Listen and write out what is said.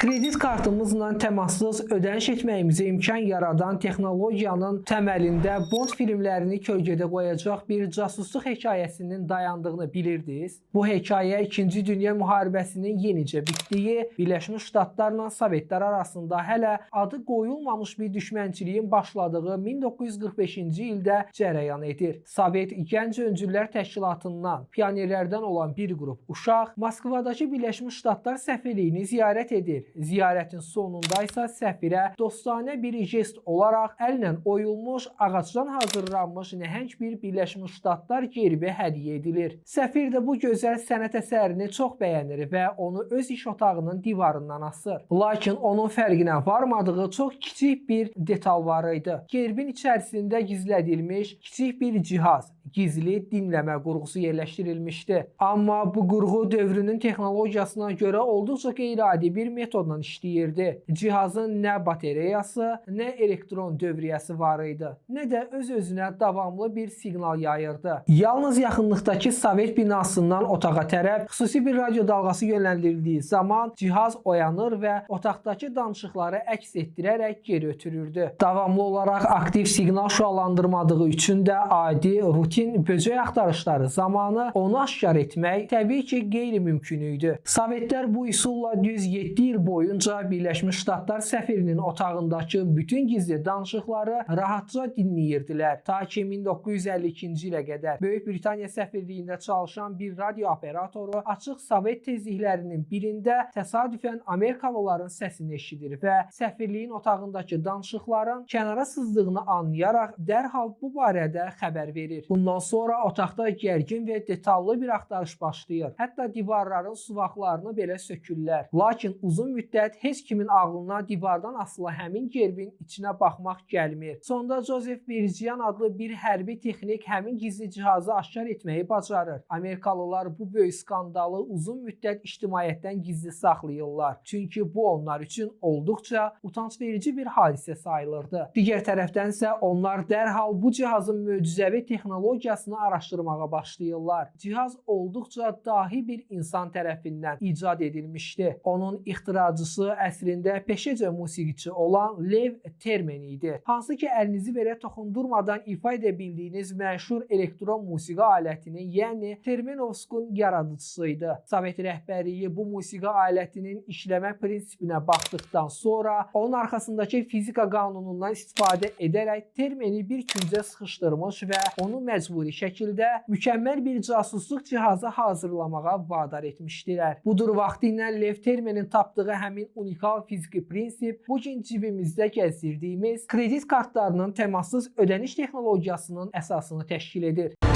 Kredit kartımızla temassız ödəniş etməyimizə imkan yaradan texnologiyanın təməlində Bond filmlərini kölgədə qoyacaq bir casusluq hekayəsinin dayandığını bilirdiniz. Bu hekayə 2-ci Dünya müharibəsinin yenicə bitdiyi, Birləşmiş Ştatlarla Sovetlər arasında hələ adı qoyulmamış bir düşmənçiliyin başladığı 1945-ci ildə cərəyan edir. Sovet Gənc Öncüllər Təşkilatından pionerlərdən olan bir qrup uşaq Moskvadakı Birləşmiş Ştatlar səfirliyini ziyarət edir. Ziyarətin sonunda isə səfirə dostanə bir jest olaraq əllə oyulmuş, ağacdan hazırlanmış nəhəng bir Birləşmiş Ştatlar gerbi hədiyyə edilir. Səfir də bu gözəl sənət əsərini çox bəyənir və onu öz iş otağının divarından asır. Lakin onun fərqinə varmadığı çox kiçik bir detal var idi. Gerbin içərisində gizlədilmiş kiçik bir cihaz, gizli dinləmə qurğusu yerləşdirilmişdi. Amma bu qurğu dövrünün texnologiyasına görə olduqca qeyri-adi bir metodla işləyirdi. Cihazın nə bateriyası, nə elektron dövriyyəsi var idi, nə də öz-özünə davamlı bir siqnal yayırdı. Yalnız yaxınlıqdakı Sovet binasından otağa tərəf xüsusi bir radio dalğası yönləndirildiyi zaman cihaz oyanır və otaqdakı danışıqları əks etdirərək geri ötürürdü. Davamlı olaraq aktiv siqnal şüalandırmadığı üçün də adi, rutin böcək axtarışları zamanı onu aşkar etmək təbii ki, qeyri-mümkün idi. Sovetlər bu üsulla düz 7 il boyunca Birləşmiş Ştatlar səfirinin otağındakı bütün gizli danışıqları rahatca dinləyirdilər. Ta ki 1952-ci ilə qədər Böyük Britaniya səfirliyində çalışan bir radio operatoru açıq Sovet tezliklərinin birində təsadüfən Amerikalıların səsini eşidir və səfirliyin otağındakı danışıqların kənara sızdığını anlayaraq dərhal bu barədə xəbər verir. Bundan sonra otaqda gərgin və detallı bir axtarış başlayır. Hətta divarların suvaqlarını belə sökürlər. Lakin uzun müddət heç kimin ağlına divardan asılı həmin gerbin içinə baxmaq gəlmir. Sonda Joseph Berjian adlı bir hərbi texnik həmin gizli cihazı aşkar etməyi bacarır. Amerikalılar bu böyük skandalı uzun müddət ictimaiyyətdən gizli saxlayırlar. Çünki bu onlar üçün olduqca utanc verici bir hadisə sayılırdı. Digər tərəfdən isə onlar dərhal bu cihazın möcüzəvi texnologiyasını araşdırmağa başlayırlar. Cihaz olduqca dahi bir insan tərəfindən icad edilmişdi. Onun ixtiracısı əslində peşəcə musiqiçi olan Lev Termen idi. Hansı ki, əlinizi belə toxundurmadan ifa edə bildiyiniz məşhur elektron musiqi alətinin, yəni Termenovskun yaradıcısıydı. Sovet rəhbərliyi bu musiqi alətinin işləmə prinsipinə baxdıqdan sonra onun arxasındakı fizika qanunundan istifadə edərək Termeni bir küncə sıxışdırmış və onu məcburi şəkildə mükəmməl bir casusluq cihazı hazırlamağa vadar etmişdilər. Budur vaxtilə Lev Termenin tapdığı həmin unikal fiziki prinsip bugün cibimizdə gəzdirdiyimiz kredit kartlarının temassız ödəniş texnologiyasının əsasını təşkil edir.